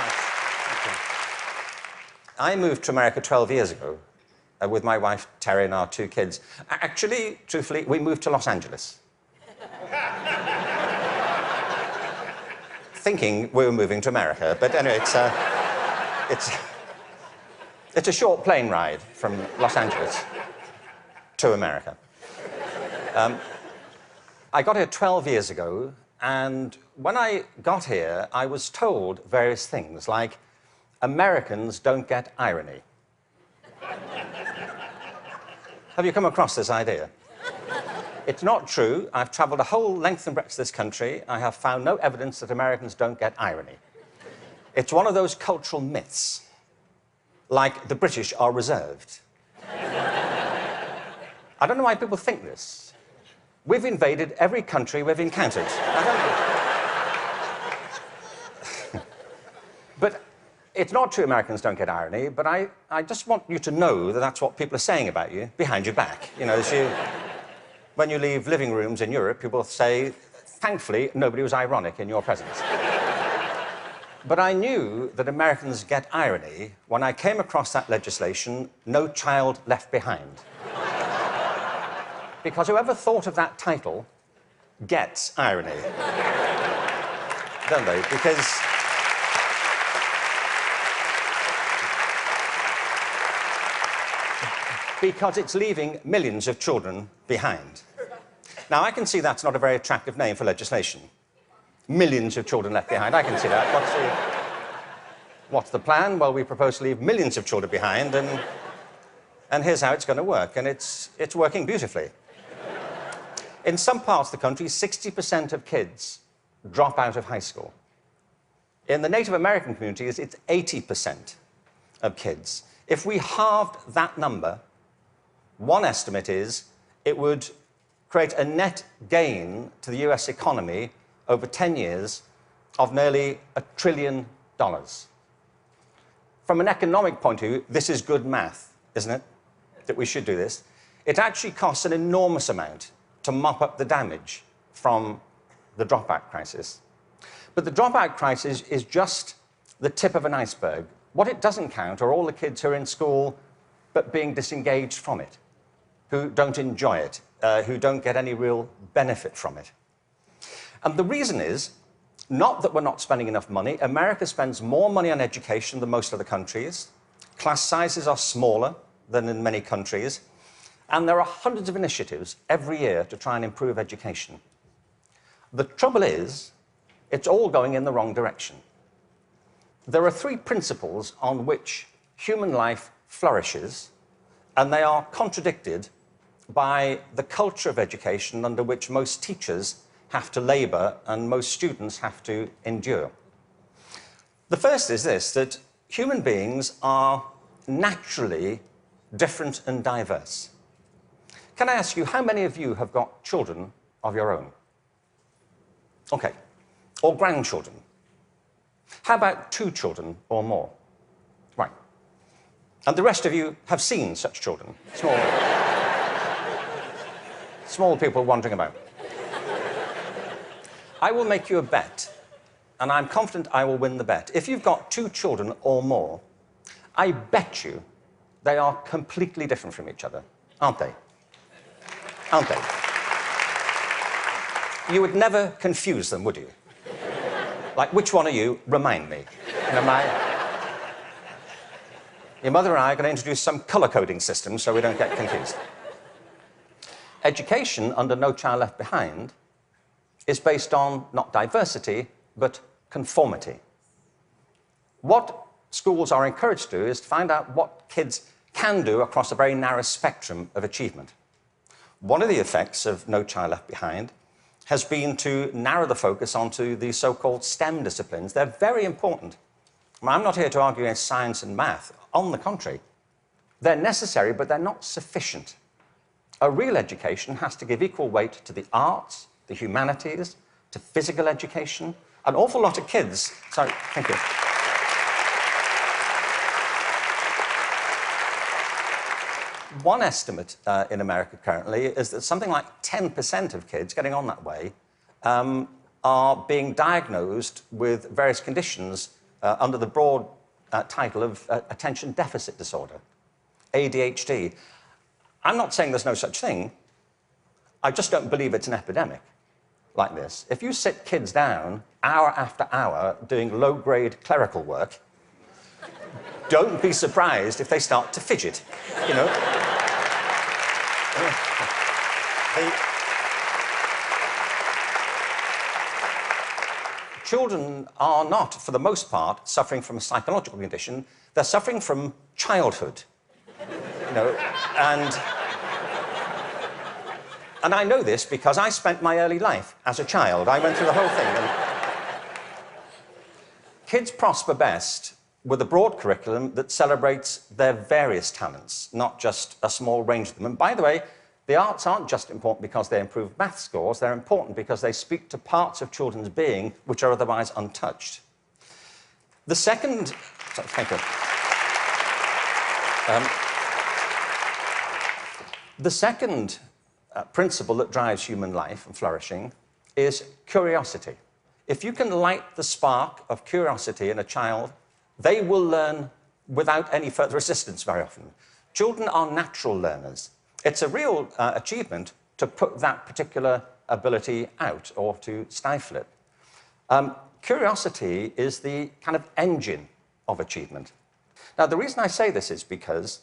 much. Thank you. I moved to America 12 years ago with my wife, Terry, and our 2 kids. Actually, truthfully, we moved to Los Angeles. Thinking we were moving to America, but anyway, it's a short plane ride from Los Angeles to America. I got here 12 years ago, and when I got here, I was told various things, like, Americans don't get irony. Have you come across this idea? It's not true. I've travelled a whole length and breadth of this country. I have found no evidence that Americans don't get irony. It's one of those cultural myths, like the British are reserved. I don't know why people think this. We've invaded every country we've encountered. I don't know. But it's not true Americans don't get irony, but I just want you to know that that's what people are saying about you behind your back. You know, when you leave living rooms in Europe, people say, thankfully, nobody was ironic in your presence. But I knew that Americans get irony when I came across that legislation, No Child Left Behind. Because whoever thought of that title gets irony. Don't they? Because it's leaving millions of children behind. Now, I can see that's not a very attractive name for legislation. Millions of children left behind. I can see that. What's the plan? Well, we propose to leave millions of children behind, and here's how it's going to work. And it's working beautifully. In some parts of the country, 60% of kids drop out of high school. In the Native American communities, it's 80% of kids. If we halved that number, one estimate is it would create a net gain to the US economy over 10 years of nearly $1 trillion. From an economic point of view, this is good math, isn't it? That we should do this. It actually costs an enormous amount to mop up the damage from the dropout crisis. But the dropout crisis is just the tip of an iceberg. What it doesn't count are all the kids who are in school but being disengaged from it, who don't enjoy it, who don't get any real benefit from it. And the reason is not that we're not spending enough money. America spends more money on education than most other countries. Class sizes are smaller than in many countries. And there are hundreds of initiatives every year to try and improve education. The trouble is, it's all going in the wrong direction. There are 3 principles on which human life flourishes, and they are contradicted by the culture of education under which most teachers have to labour and most students have to endure. The first is this, that human beings are naturally different and diverse. Can I ask you, how many of you have got children of your own? OK. Or grandchildren? How about 2 children or more? Right. And the rest of you have seen such children? Small people wandering about. I will make you a bet, and I'm confident I will win the bet. If you've got 2 children or more, I bet you they are completely different from each other, aren't they? Aren't they? You would never confuse them, would you? Like, which one are you? Remind me. You know, your mother and I are going to introduce some colour-coding system so we don't get confused. Education under No Child Left Behind is based on not diversity, but conformity. What schools are encouraged to do is to find out what kids can do across a very narrow spectrum of achievement. One of the effects of No Child Left Behind has been to narrow the focus onto the so-called STEM disciplines. They're very important. I'm not here to argue against science and math. On the contrary, they're necessary, but they're not sufficient. A real education has to give equal weight to the arts, the humanities, to physical education. An awful lot of kids... Sorry, thank you. One estimate in America currently is that something like 10% of kids getting on that way are being diagnosed with various conditions under the broad title of attention deficit disorder, ADHD. I'm not saying there's no such thing. I just don't believe it's an epidemic like this. If you sit kids down hour after hour doing low-grade clerical work, don't be surprised if they start to fidget, you know. Children are not, for the most part, suffering from a psychological condition. They're suffering from childhood, you know, and I know this because I spent my early life as a child. I went through the whole thing. And kids prosper best with a broad curriculum that celebrates their various talents, not just a small range of them. And by the way, the arts aren't just important because they improve math scores, they're important because they speak to parts of children's being which are otherwise untouched. The second... Sorry, thank you. The second principle that drives human life and flourishing is curiosity. If you can light the spark of curiosity in a child, they will learn without any further assistance very often. Children are natural learners. It's a real achievement to put that particular ability out or to stifle it. Curiosity is the kind of engine of achievement. Now, the reason I say this is because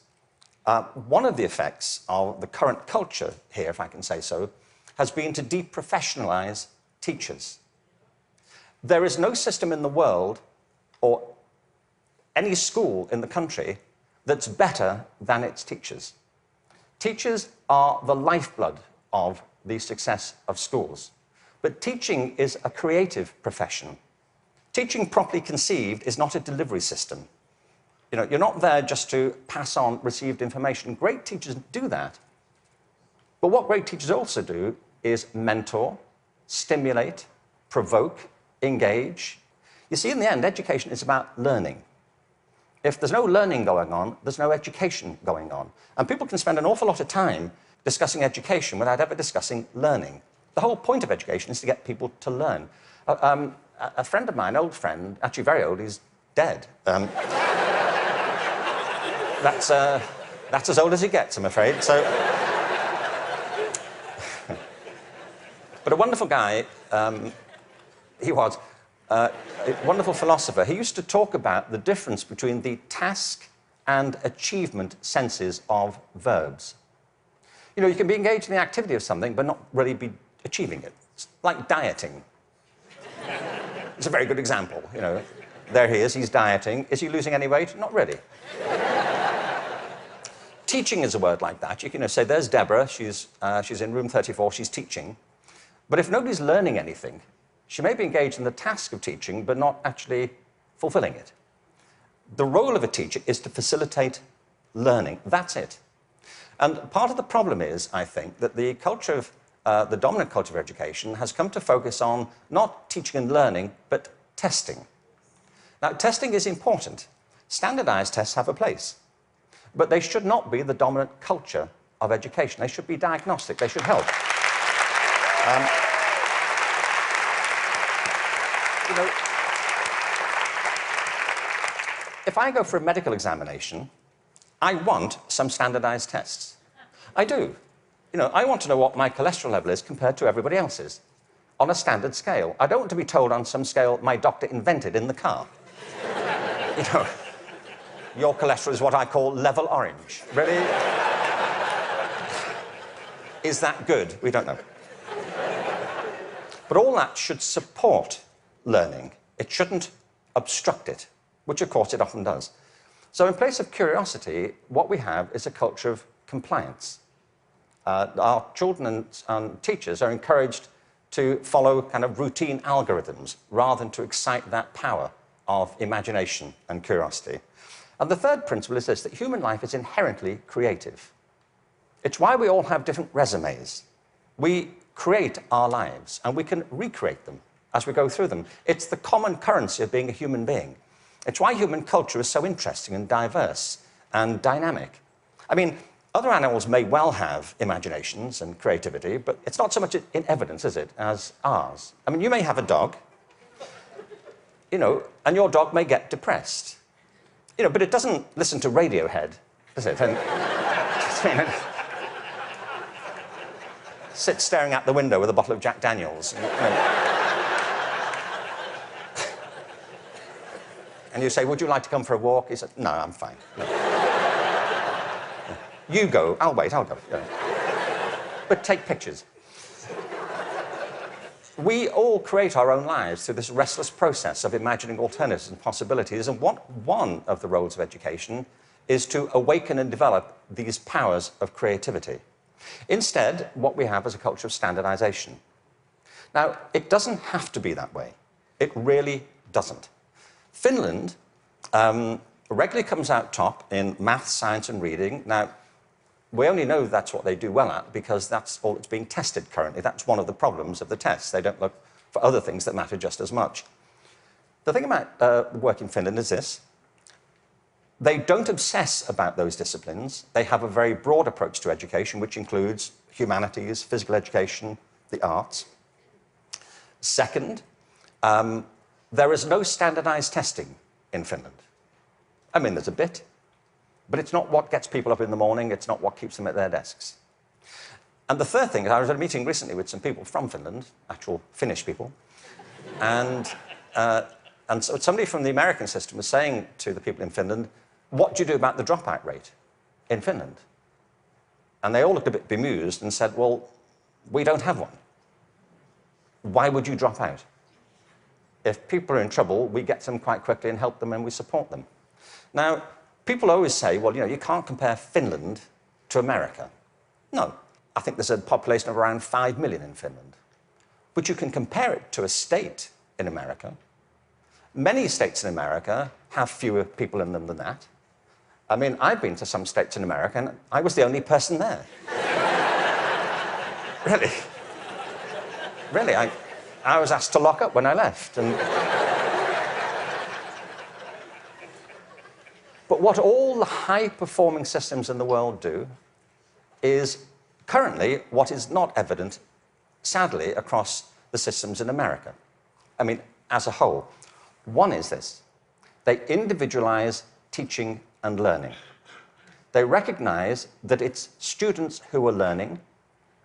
one of the effects of the current culture here, if I can say so, has been to deprofessionalize teachers. There is no system in the world or any school in the country that's better than its teachers. Teachers are the lifeblood of the success of schools. But teaching is a creative profession. Teaching properly conceived is not a delivery system. You know, you're not there just to pass on received information. Great teachers do that. But what great teachers also do is mentor, stimulate, provoke, engage. You see, in the end, education is about learning. If there's no learning going on, there's no education going on. And people can spend an awful lot of time discussing education without ever discussing learning. The whole point of education is to get people to learn. A friend of mine, old friend, actually very old, he's dead. That's as old as it gets, I'm afraid. So, but a wonderful guy, he was. A wonderful philosopher. He used to talk about the difference between the task and achievement senses of verbs. You know, you can be engaged in the activity of something, but not really be achieving it. It's like dieting. It's a very good example, you know. There he is, he's dieting. Is he losing any weight? Not really. Teaching is a word like that. You can say, there's Deborah, she's in room 34, she's teaching. But if nobody's learning anything, she may be engaged in the task of teaching, but not actually fulfilling it. The role of a teacher is to facilitate learning. That's it. And part of the problem is, I think, that the culture of, the dominant culture of education has come to focus on not teaching and learning, but testing. Now, testing is important. Standardized tests have a place. But they should not be the dominant culture of education. They should be diagnostic. They should help. You know, if I go for a medical examination, I want some standardized tests. I do. You know, I want to know what my cholesterol level is compared to everybody else's on a standard scale. I don't want to be told on some scale my doctor invented in the car. You know, your cholesterol is what I call level orange. Really? Is that good? We don't know. But all that should support learning. It shouldn't obstruct it, which of course it often does. So in place of curiosity, what we have is a culture of compliance. Our children and teachers are encouraged to follow kind of routine algorithms rather than to excite that power of imagination and curiosity. And the third principle is this, that human life is inherently creative. It's why we all have different resumes. We create our lives, and we can recreate them as we go through them. It's the common currency of being a human being. It's why human culture is so interesting and diverse and dynamic. I mean, other animals may well have imaginations and creativity, but it's not so much in evidence, is it, as ours. I mean, you may have a dog, you know, and your dog may get depressed. You know, but it doesn't listen to Radiohead, does it? And, sit staring out the window with a bottle of Jack Daniels. And you say, would you like to come for a walk? He said, no, I'm fine. No. You go. I'll wait, I'll go. Yeah. But take pictures. We all create our own lives through this restless process of imagining alternatives and possibilities, and one of the roles of education is to awaken and develop these powers of creativity. Instead, what we have is a culture of standardization. Now, it doesn't have to be that way. It really doesn't. Finland regularly comes out top in math, science, and reading. Now, we only know that's what they do well at because that's all that's being tested currently. That's one of the problems of the tests. They don't look for other things that matter just as much. The thing about work in Finland is this. They don't obsess about those disciplines. They have a very broad approach to education, which includes humanities, physical education, the arts. Second, there is no standardized testing in Finland. I mean, there's a bit, but it's not what gets people up in the morning. It's not what keeps them at their desks. And the third thing is, I was at a meeting recently with some people from Finland, actual Finnish people, and so somebody from the American system was saying to the people in Finland, what do you do about the dropout rate in Finland? And they all looked a bit bemused and said, well, we don't have one. Why would you drop out? If people are in trouble, we get them quite quickly and help them and we support them. Now, people always say, well, you know, you can't compare Finland to America. No, I think there's a population of around 5 million in Finland. But you can compare it to a state in America. Many states in America have fewer people in them than that. I mean, I've been to some states in America, and I was the only person there. Really. Really, I was asked to lock up when I left. But what all the high-performing systems in the world do is currently what is not evident, sadly, across the systems in America. I mean, as a whole. One is this. They individualize teaching and learning. They recognize that it's students who are learning,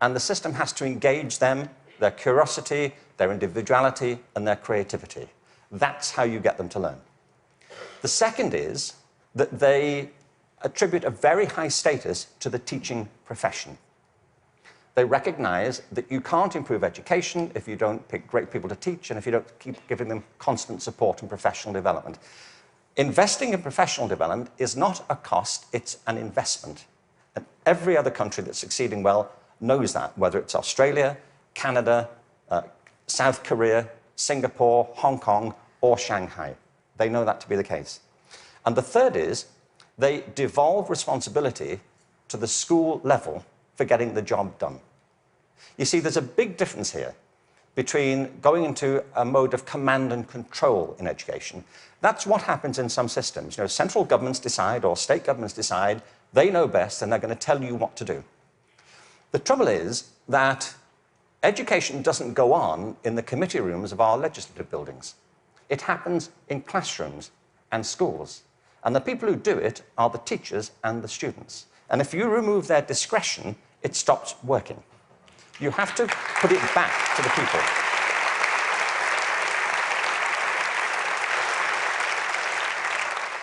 and the system has to engage them, their curiosity, their individuality, and their creativity. That's how you get them to learn. The second is that they attribute a very high status to the teaching profession. They recognize that you can't improve education if you don't pick great people to teach and if you don't keep giving them constant support and professional development. Investing in professional development is not a cost, it's an investment. And every other country that's succeeding well knows that, whether it's Australia, Canada, South Korea, Singapore, Hong Kong, or Shanghai. They know that to be the case. And the third is they devolve responsibility to the school level for getting the job done. You see, there's a big difference here between going into a mode of command and control in education. That's what happens in some systems. You know, central governments decide or state governments decide, they know best and they're going to tell you what to do. The trouble is that education doesn't go on in the committee rooms of our legislative buildings. It happens in classrooms and schools. And the people who do it are the teachers and the students. And if you remove their discretion, it stops working. You have to put it back to the people.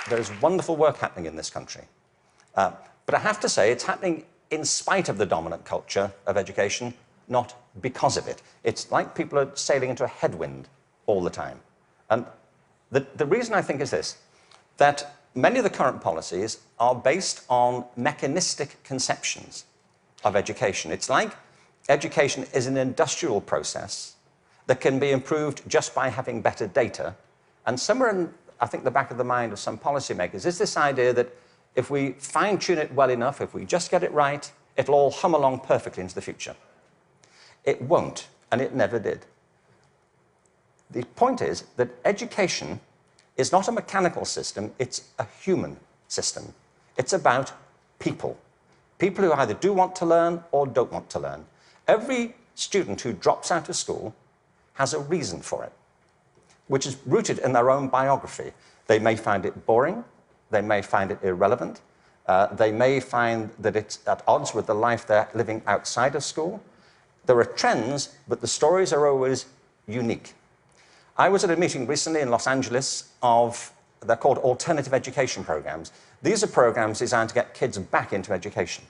There's wonderful work happening in this country. But I have to say, it's happening in spite of the dominant culture of education, not because of it. It's like people are sailing into a headwind all the time. And the reason I think is this, that many of the current policies are based on mechanistic conceptions of education. It's like education is an industrial process that can be improved just by having better data. And somewhere in, I think, the back of the mind of some policymakers is this idea that if we fine-tune it well enough, if we just get it right, it'll all hum along perfectly into the future. It won't, and it never did. The point is that education is not a mechanical system, it's a human system. It's about people. People who either do want to learn or don't want to learn. Every student who drops out of school has a reason for it. which is rooted in their own biography. They may find it boring, they may find it irrelevant, they may find that it's at odds with the life they're living outside of school. There are trends, but the stories are always unique. I was at a meeting recently in Los Angeles they're called alternative education programs. These are programs designed to get kids back into education.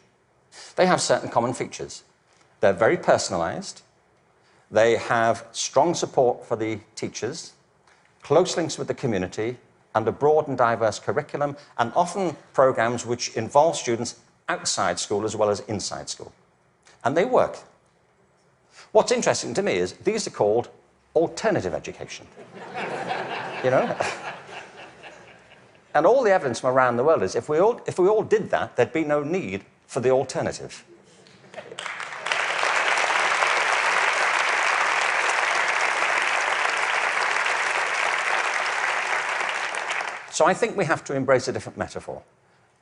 They have certain common features. They're very personalized. They have strong support for the teachers, close links with the community, and a broad and diverse curriculum, and often programs which involve students outside school as well as inside school. And they work. What's interesting to me is these are called alternative education. You know? And all the evidence from around the world is if we all did that, there'd be no need for the alternative. So I think we have to embrace a different metaphor.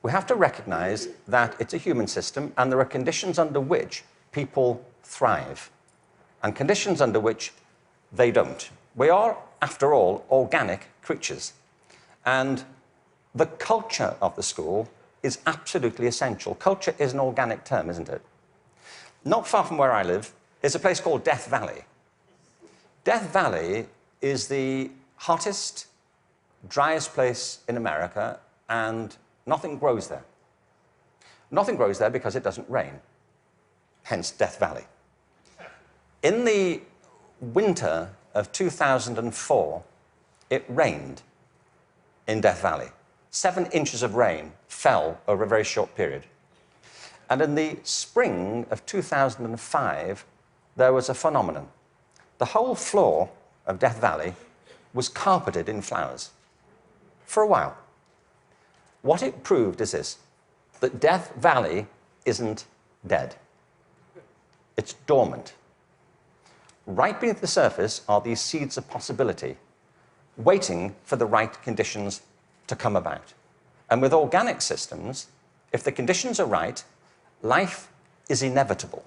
We have to recognize that it's a human system and there are conditions under which people thrive and conditions under which they don't. We are, after all, organic creatures. And the culture of the school is absolutely essential. Culture is an organic term, isn't it? Not far from where I live is a place called Death Valley. Death Valley is the hottest, driest place in America, and nothing grows there. Nothing grows there because it doesn't rain, hence Death Valley. In the winter of 2004, it rained in Death Valley. 7 inches of rain fell over a very short period. And in the spring of 2005, there was a phenomenon. The whole floor of Death Valley was carpeted in flowers for a while. What it proved is this, that Death Valley isn't dead. It's dormant. Right beneath the surface are these seeds of possibility, waiting for the right conditions to come about. And with organic systems, if the conditions are right, life is inevitable.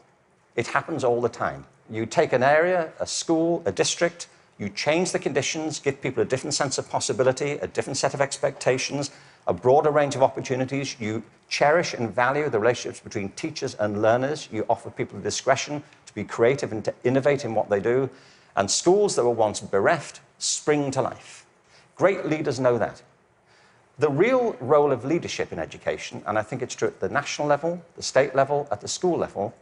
It happens all the time. You take an area, a school, a district, you change the conditions, give people a different sense of possibility, a different set of expectations, a broader range of opportunities. You cherish and value the relationships between teachers and learners. You offer people discretion to be creative and to innovate in what they do. And schools that were once bereft spring to life. Great leaders know that. The real role of leadership in education, and I think it's true at the national level, the state level, at the school level,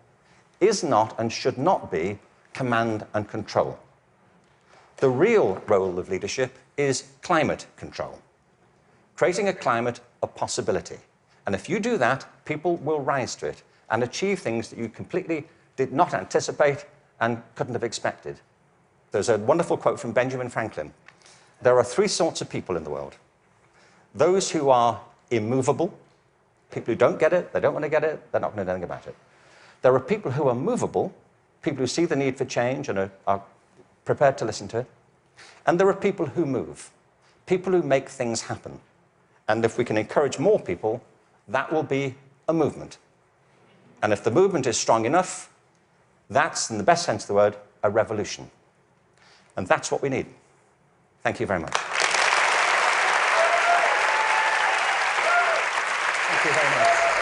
is not and should not be command and control. The real role of leadership is climate control, creating a climate of possibility. And if you do that, people will rise to it and achieve things that you completely did not anticipate and couldn't have expected. There's a wonderful quote from Benjamin Franklin. There are 3 sorts of people in the world. Those who are immovable, people who don't get it, they don't want to get it, they're not going to do anything about it. There are people who are movable, people who see the need for change and are prepared to listen to it. And there are people who move, people who make things happen. And if we can encourage more people, that will be a movement. And if the movement is strong enough, that's, in the best sense of the word, a revolution. And that's what we need. Thank you very much. Thank you very much.